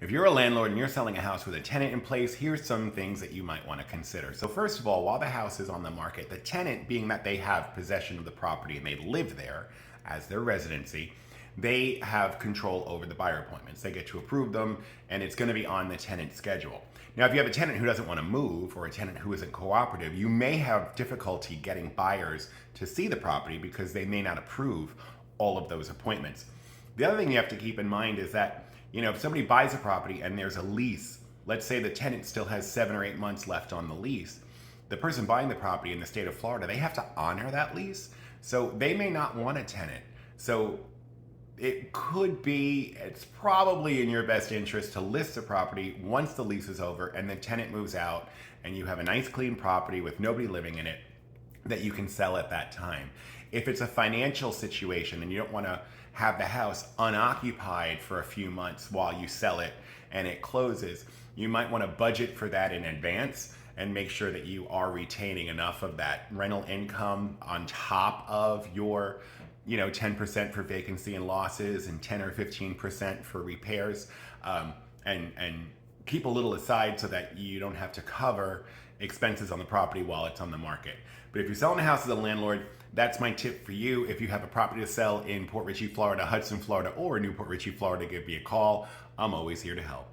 If you're a landlord and you're selling a house with a tenant in place, here's some things that you might want to consider. So first of all, while the house is on the market, the tenant, being that they have possession of the property and they live there as their residency, they have control over the buyer appointments. They get to approve them, and it's going to be on the tenant's schedule. Now, if you have a tenant who doesn't want to move or a tenant who isn't cooperative, you may have difficulty getting buyers to see the property because they may not approve all of those appointments. The other thing you have to keep in mind is that, if somebody buys a property and there's a lease, let's say the tenant still has 7 or 8 months left on the lease, the person buying the property in the state of Florida, they have to honor that lease. So they may not want a tenant. So it's probably in your best interest to list the property once the lease is over and the tenant moves out and you have a nice clean property with nobody living in it that you can sell at that time. If it's a financial situation and you don't want to have the house unoccupied for a few months while you sell it and it closes, you might want to budget for that in advance and make sure that you are retaining enough of that rental income on top of your 10% for vacancy and losses and 10 or 15% for repairs, and keep a little aside so that you don't have to cover expenses on the property while it's on the market. But if you're selling a house as a landlord, that's my tip for you. If you have a property to sell in Port Richey, Florida, Hudson, Florida, or Newport Richey, Florida, give me a call. I'm always here to help.